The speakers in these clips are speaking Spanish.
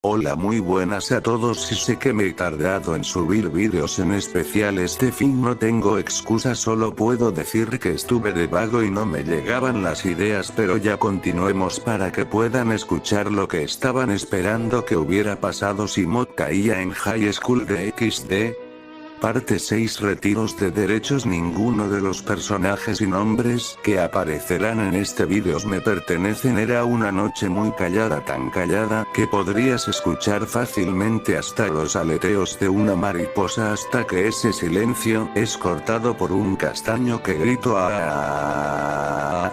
Hola, muy buenas a todos y sé que me he tardado en subir vídeos, en especial este fin no tengo excusa, solo puedo decir que estuve de vago y no me llegaban las ideas, pero ya continuemos para que puedan escuchar lo que estaban esperando que hubiera pasado si Mod caía en High School de XD. Parte 6. Retiros de derechos. Ninguno de los personajes y nombres que aparecerán en este vídeo me pertenecen. Era una noche muy callada, tan callada que podrías escuchar fácilmente hasta los aleteos de una mariposa, hasta que ese silencio es cortado por un castaño que gritó "¡Ah!".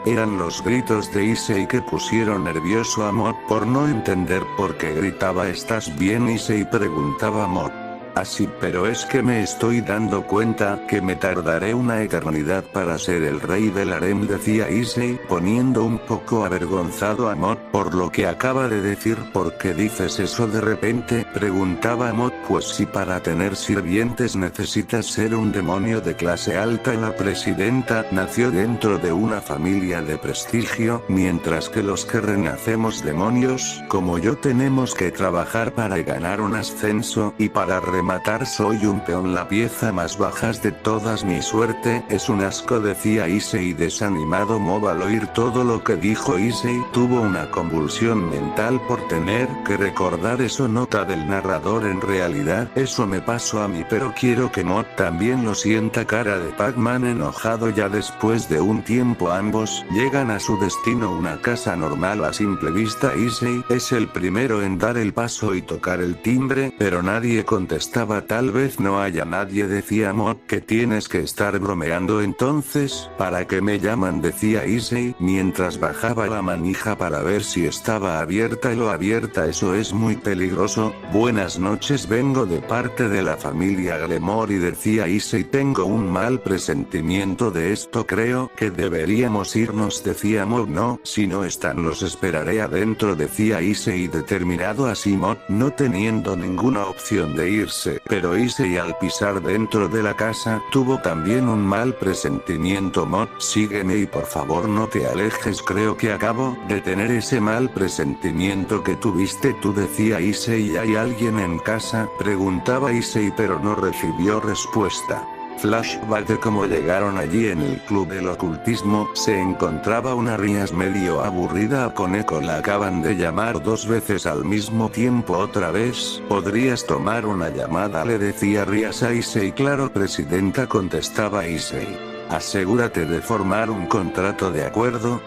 Eran los gritos de Issei que pusieron nervioso a Mod por no entender por qué gritaba "¿Estás bien, Issei?", preguntaba Mod. Así, pero es que me estoy dando cuenta que me tardaré una eternidad para ser el rey del harem, decía Issei, poniendo un poco avergonzado a Mod por lo que acaba de decir. ¿Por qué dices eso de repente?, preguntaba Mod. Pues si para tener sirvientes necesitas ser un demonio de clase alta. La presidenta nació dentro de una familia de prestigio, mientras que los que renacemos demonios, como yo, tenemos que trabajar para ganar un ascenso, y para rematar soy un peón, la pieza más baja de todas. Mi suerte es un asco, decía Issei desanimado. Mob, al oír todo lo que dijo Issei, tuvo una convulsión mental por tener que recordar eso. Nota del narrador: en realidad eso me pasó a mí, pero quiero que Mod también lo sienta. Cara de Pac-Man enojado. Ya después de un tiempo ambos llegan a su destino, una casa normal a simple vista. Issei es el primero en dar el paso y tocar el timbre, pero nadie contestaba. Tal vez no haya nadie, decía Mod. Que tienes que estar bromeando entonces, ¿para qué me llaman?, decía Issei, mientras bajaba la manija para ver si estaba abierta. Lo abierta, eso es muy peligroso. Buenas noches, vengo de parte de la familia Glemore, y decía Issei, tengo un mal presentimiento de esto, creo que deberíamos irnos, decía Mod. No, si no están los esperaré adentro, decía Issei determinado. Así Mod, no teniendo ninguna opción de irse, pero Issei al pisar dentro de la casa tuvo también un mal presentimiento. Mod, sígueme y por favor no te alejes, creo que acabo de tener ese mal presentimiento que tuviste tú, decía Issei. ¿Hay alguien en casa?, preguntaba Issei, pero no recibió respuesta. Flashback de cómo llegaron allí. En el club del ocultismo se encontraba una Rias medio aburrida. A Koneko la acaban de llamar 2 veces al mismo tiempo. ¿Otra vez? ¿Podrías tomar una llamada?, le decía Rias a Issei. Claro, presidenta, contestaba Issei. Asegúrate de formar un contrato, ¿de acuerdo?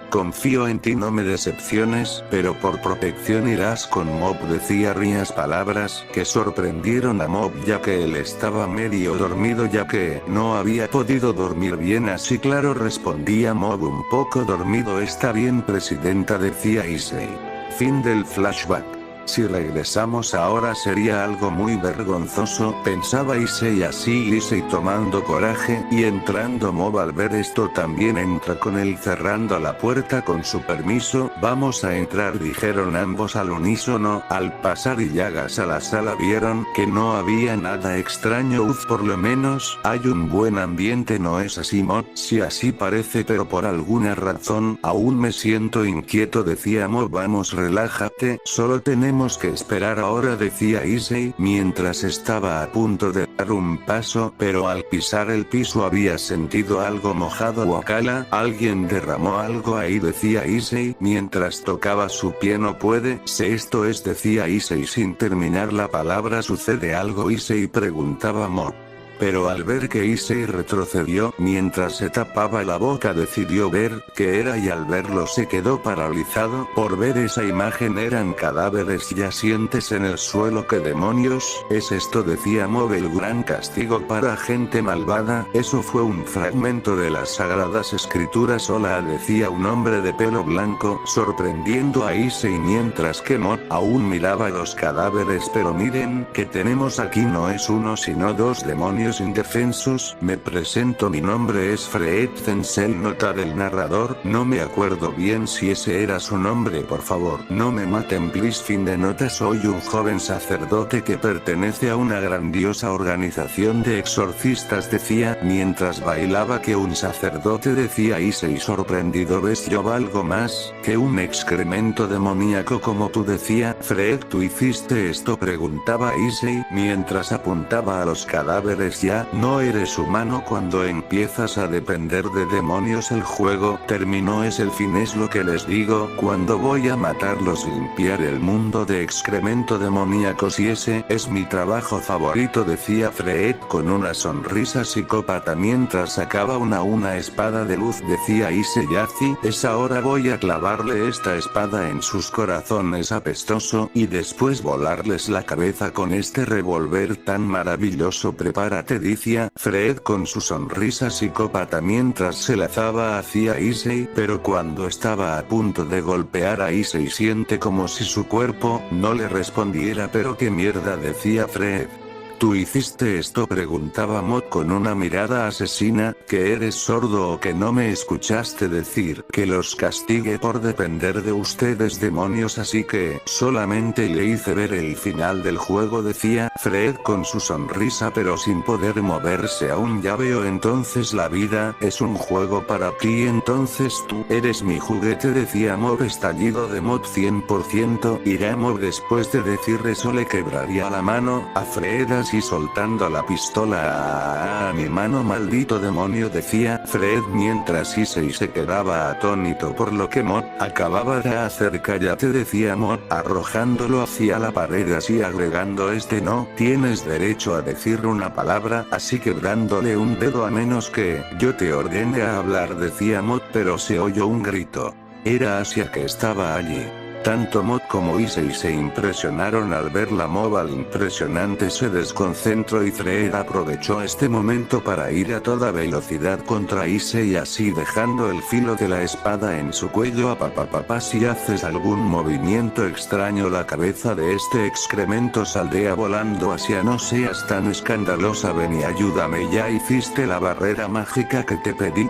Confío en ti, no me decepciones, pero por protección irás con Mob, decía Rias, palabras que sorprendieron a Mob ya que él estaba medio dormido, ya que no había podido dormir bien. Así, claro, respondía Mob, un poco dormido. Está bien, presidenta, decía Issei. Fin del flashback. Si regresamos ahora sería algo muy vergonzoso, pensaba Issei. Así Issei tomando coraje y entrando. Mob al ver esto también entra con él, cerrando la puerta. Con su permiso, vamos a entrar, dijeron ambos al unísono. Al pasar Yagas a la sala vieron que no había nada extraño. Por lo menos hay un buen ambiente, ¿no es así, Mod? Sí, así parece, pero por alguna razón aún me siento inquieto, decía Mob. Vamos, relájate, solo tenemos que esperar ahora, decía Issei, mientras estaba a punto de dar un paso, pero al pisar el piso había sentido algo mojado. Wakala, alguien derramó algo ahí, decía Issei, mientras tocaba su pie. No puede ser, esto es, decía Issei sin terminar la palabra. ¿Sucede algo, Issei?, preguntaba Mod. Pero al ver que Issei retrocedió mientras se tapaba la boca, decidió ver qué era, y al verlo se quedó paralizado por ver esa imagen. Eran cadáveres yacientes en el suelo. ¿Qué demonios es esto?, decía Mob. El gran castigo para gente malvada. Eso fue un fragmento de las sagradas escrituras. Hola, decía un hombre de pelo blanco, sorprendiendo a Issei, mientras que Mob aún miraba los cadáveres. Pero miren, que tenemos aquí no es uno sino 2 demonios. demonios indefensos. Me presento, mi nombre es Fred Zenzel. Nota del narrador, no me acuerdo bien si ese era su nombre, por favor no me maten please. Fin de nota. Soy un joven sacerdote que pertenece a una grandiosa organización de exorcistas, decía, mientras bailaba. Que un sacerdote, decía Issei sorprendido. ¿Ves? Yo valgo más que un excremento demoníaco como tú, decía Fred. ¿Tú hiciste esto?, preguntaba Issei, mientras apuntaba a los cadáveres. Ya no eres humano cuando empiezas a depender de demonios. El juego terminó, es el fin, es lo que les digo cuando voy a matarlos, limpiar el mundo de excremento demoníaco. Y ese es mi trabajo favorito, decía Fred con una sonrisa psicópata mientras sacaba una espada de luz. Decía Issei Yazi, es ahora, voy a clavarle esta espada en sus corazones apestoso y después volarles la cabeza con este revólver tan maravilloso. Prepárate, decía Fred con su sonrisa psicópata mientras se lanzaba hacia Issei, pero cuando estaba a punto de golpear a Issei siente como si su cuerpo no le respondiera. Pero qué mierda, decía Fred. ¿Tú hiciste esto?, preguntaba Mod con una mirada asesina. ¿Que eres sordo o que no me escuchaste decir que los castigue por depender de ustedes, demonios? Así que solamente le hice ver el final del juego, decía Fred con su sonrisa pero sin poder moverse aún. Ya veo, entonces la vida es un juego para ti, entonces tú eres mi juguete, decía Mod. Estallido de Mod 100%. Irá Mod. Después de decir eso le quebraría la mano a Fred y soltando la pistola. Mi mano, maldito demonio, decía Fred mientras Issei se quedaba atónito por lo que Mod acababa de hacer. Cállate, decía Mod arrojándolo hacia la pared, así agregando no tienes derecho a decir una palabra, así quebrándole un dedo a menos que yo te ordene a hablar, decía Mod. Pero se oyó un grito. Era Asia que estaba allí. Tanto Mod como Issei se impresionaron al ver la móvil impresionante. Se desconcentró y Fred aprovechó este momento para ir a toda velocidad contra Issei, así dejando el filo de la espada en su cuello. Papá, si haces algún movimiento extraño la cabeza de este excremento saldrá volando hacia. No seas tan escandalosa, ven y ayúdame. ¿Ya hiciste la barrera mágica que te pedí?,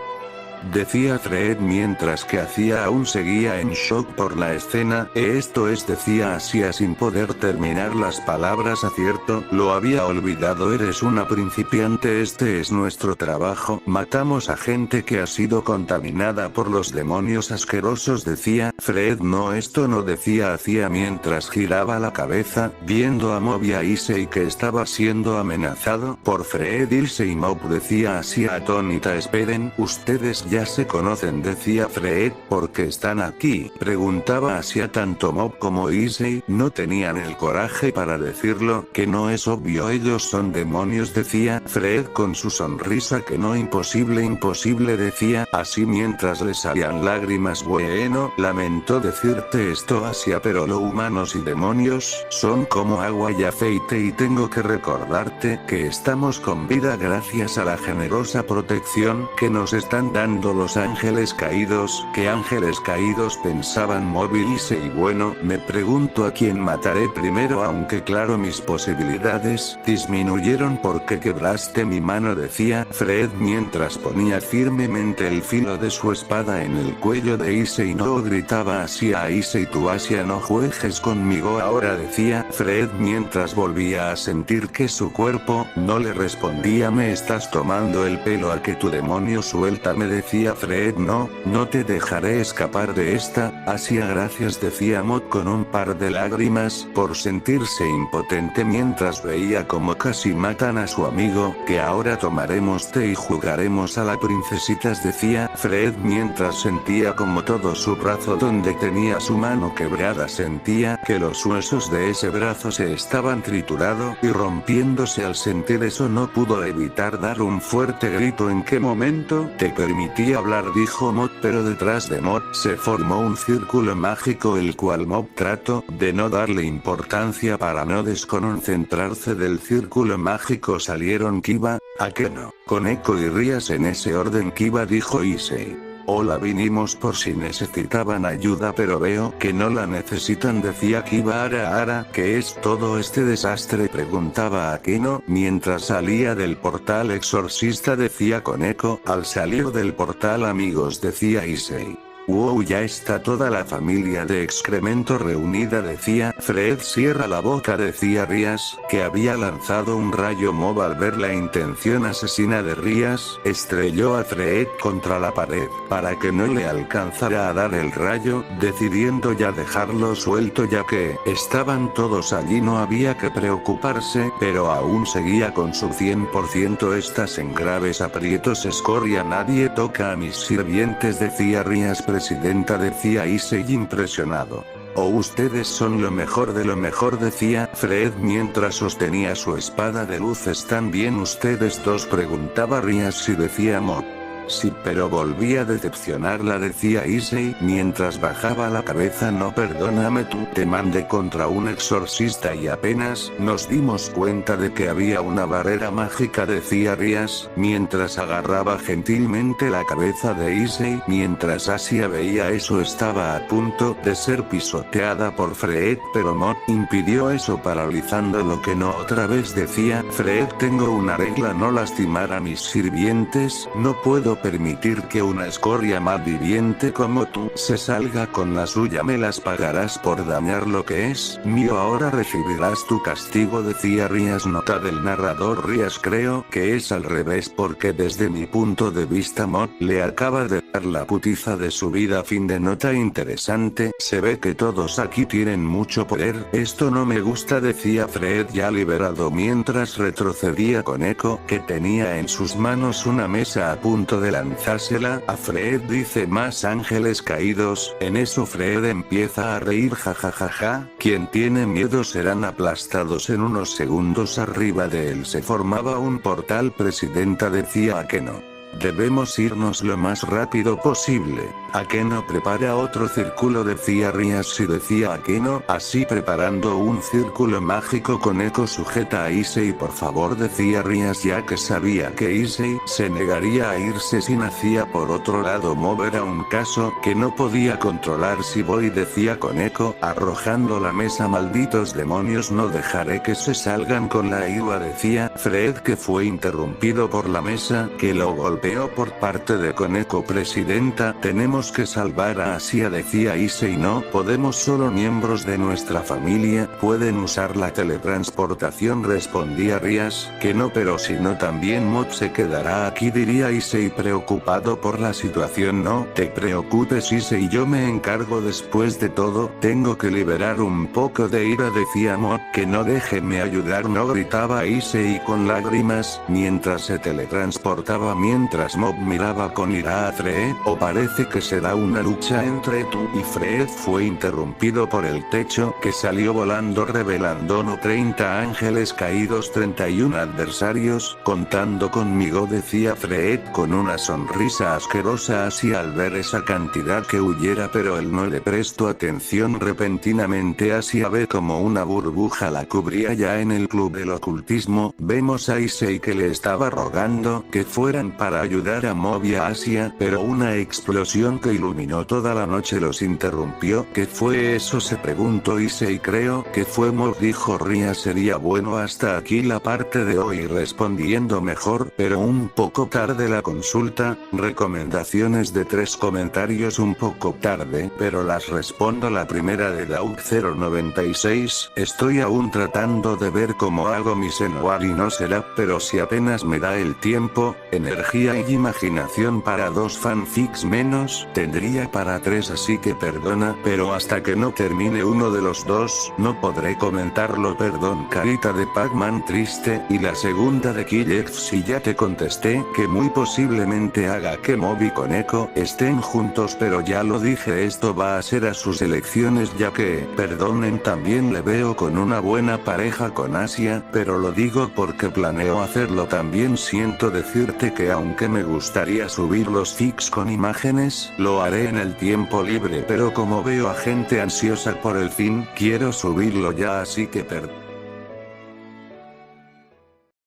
decía Fred mientras que Asia aún seguía en shock por la escena. Esto es, decía Asia sin poder terminar las palabras. Acierto, lo había olvidado, eres una principiante, este es nuestro trabajo, matamos a gente que ha sido contaminada por los demonios asquerosos, decía Fred. No, esto no, decía Asia mientras giraba la cabeza, viendo a Mob y a Issei que estaba siendo amenazado por Fred. Issei y Mob, decía Asia atónita. Esperen, ustedes ya se conocen, decía Fred. ¿Por qué están aquí?, preguntaba Asia. Tanto Mob como Issei no tenían el coraje para decirlo. Que no es obvio, ellos son demonios, decía Fred con su sonrisa. Que no, imposible, decía así mientras le salían lágrimas. Bueno, lamento decirte esto, Asia, pero los humanos y demonios son como agua y aceite, y tengo que recordarte que estamos con vida gracias a la generosa protección que nos están dando los ángeles caídos. ¿Qué ángeles caídos?, pensaban Mob y Issei. Bueno, me pregunto a quién mataré primero, aunque claro, mis posibilidades disminuyeron porque quebraste mi mano, decía Fred mientras ponía firmemente el filo de su espada en el cuello de Issei. No, gritaba Asia a Issei. Tú, Asia, no juegues conmigo ahora, decía Fred mientras volvía a sentir que su cuerpo no le respondía. Me estás tomando el pelo, a que tu demonio, suéltame, decía Fred. No te dejaré escapar de esta, Asia. Gracias, decía Mod con un par de lágrimas por sentirse impotente mientras veía como casi matan a su amigo. Que ahora tomaremos té y jugaremos a la princesitas, decía Fred mientras sentía como todo su brazo donde tenía su mano quebrada sentía que los huesos de ese brazo se estaban triturando y rompiéndose. Al sentir eso no pudo evitar dar un fuerte grito. ¿En qué momento te permití hablar?, dijo Mod, pero detrás de Mod se formó un círculo mágico, el cual Mod trató de no darle importancia para no desconcentrarse del círculo mágico. Salieron Kiba, ¿a qué no? Con Echo y Rías en ese orden. Kiba, dijo Issei. Hola, vinimos por si necesitaban ayuda, pero veo que no la necesitan, decía Kiba. Ara, ¿qué es todo este desastre?, preguntaba Akeno, mientras salía del portal. Exorcista, decía Koneko. Al salir del portal, amigos, decía Issei. Wow, ya está toda la familia de excremento reunida, decía Fred. Cierra la boca, decía Rias, que había lanzado un rayo mob al ver la intención asesina de Rias. Estrelló a Fred contra la pared, para que no le alcanzara a dar el rayo, decidiendo ya dejarlo suelto ya que estaban todos allí, no había que preocuparse, pero aún seguía con su 100%. Estás en graves aprietos, Escoria. Nadie toca a mis sirvientes, decía Rias. Presidenta, decía Issei impresionado. Oh, ustedes son lo mejor de lo mejor, decía Fred mientras sostenía su espada de luz. ¿Están bien ustedes dos?, preguntaba Rias. Y decía Mob. Sí, pero volví a decepcionarla, decía Issei mientras bajaba la cabeza. No, perdóname, tú te mandé contra un exorcista y apenas nos dimos cuenta de que había una barrera mágica, decía Rias mientras agarraba gentilmente la cabeza de Issei. Mientras Asia veía eso, estaba a punto de ser pisoteada por Fred, pero Mod impidió eso, paralizándolo. Que no, otra vez, decía Fred. Tengo una regla: no lastimar a mis sirvientes. No puedo permitir que una escoria malviviente como tú se salga con la suya. Me las pagarás por dañar lo que es mío. Ahora recibirás tu castigo, decía Rias. Nota del narrador: Rias, creo que es al revés, porque desde mi punto de vista Mod le acaba de dar la putiza de su vida. Fin de nota. Interesante, se ve que todos aquí tienen mucho poder. Esto no me gusta, decía Fred ya liberado mientras retrocedía Koneko, que tenía en sus manos una mesa a punto de lanzársela a Fred. Dice: más ángeles caídos. En eso Fred empieza a reír. Jajajaja. Quien tiene miedo serán aplastados en unos segundos. Arriba de él se formaba un portal. Presidenta, decía Akeno. Debemos irnos lo más rápido posible. Akeno, prepara otro círculo, decía Rias. Y decía Akeno, así preparando un círculo mágico. Koneko, sujeta a Issei, por favor, decía Rias, ya que sabía que Issei se negaría a irse sin hacía. Por otro lado, Mob era un caso que no podía controlar. Si voy, decía Koneko, arrojando la mesa. Malditos demonios, no dejaré que se salgan con la IVA, decía Fred, que fue interrumpido por la mesa, que lo golpeó por parte de Koneko. Presidenta, tenemos que salvar a Asia, decía Issei. No podemos, solo miembros de nuestra familia pueden usar la teletransportación, respondía Rias. Que no, pero si no también Mod se quedará aquí, diría Issei preocupado por la situación. No te preocupes, Issei, yo me encargo. Después de todo, tengo que liberar un poco de ira, decía Mod. Que no, déjeme ayudar, no, gritaba Issei con lágrimas mientras se teletransportaba. Mientras Mob miraba con ira a Fred. O parece que será una lucha entre tú y Fred. Fue interrumpido por el techo, que salió volando revelando no 30 ángeles caídos, 31 adversarios, contando conmigo, decía Fred con una sonrisa asquerosa. Así al ver esa cantidad que huyera, pero él no le prestó atención. Repentinamente Asia ve como una burbuja la cubría. Ya en el club del ocultismo, vemos a Issei que le estaba rogando que fueran para ayudar a Mob y a Asia, pero una explosión que iluminó toda la noche los interrumpió. ¿Qué fue eso?, se preguntó Issei. Creo que fue Mob, dijo Rias. Sería bueno. Hasta aquí la parte de hoy, respondiendo mejor, pero un poco tarde la consulta. Recomendaciones de 3 comentarios un poco tarde, pero las respondo. La primera de Dauk096, estoy aún tratando de ver cómo hago mi Senoir y no será, pero si apenas me da el tiempo, energía y imaginación para 2 fanfics menos, tendría para 3, así que perdona, pero hasta que no termine uno de los 2, no podré comentarlo. Perdón, carita de Pac-Man triste. Y la segunda de Killex, si ya te contesté que muy posiblemente haga que Mob y Koneko estén juntos, pero ya lo dije, esto va a ser a sus elecciones, ya que, perdonen, también le veo con una buena pareja con Asia, pero lo digo porque planeo hacerlo también. Siento decirte que aunque me gustaría subir los fics con imágenes, lo haré en el tiempo libre, pero como veo a gente ansiosa por el fin, quiero subirlo ya, así que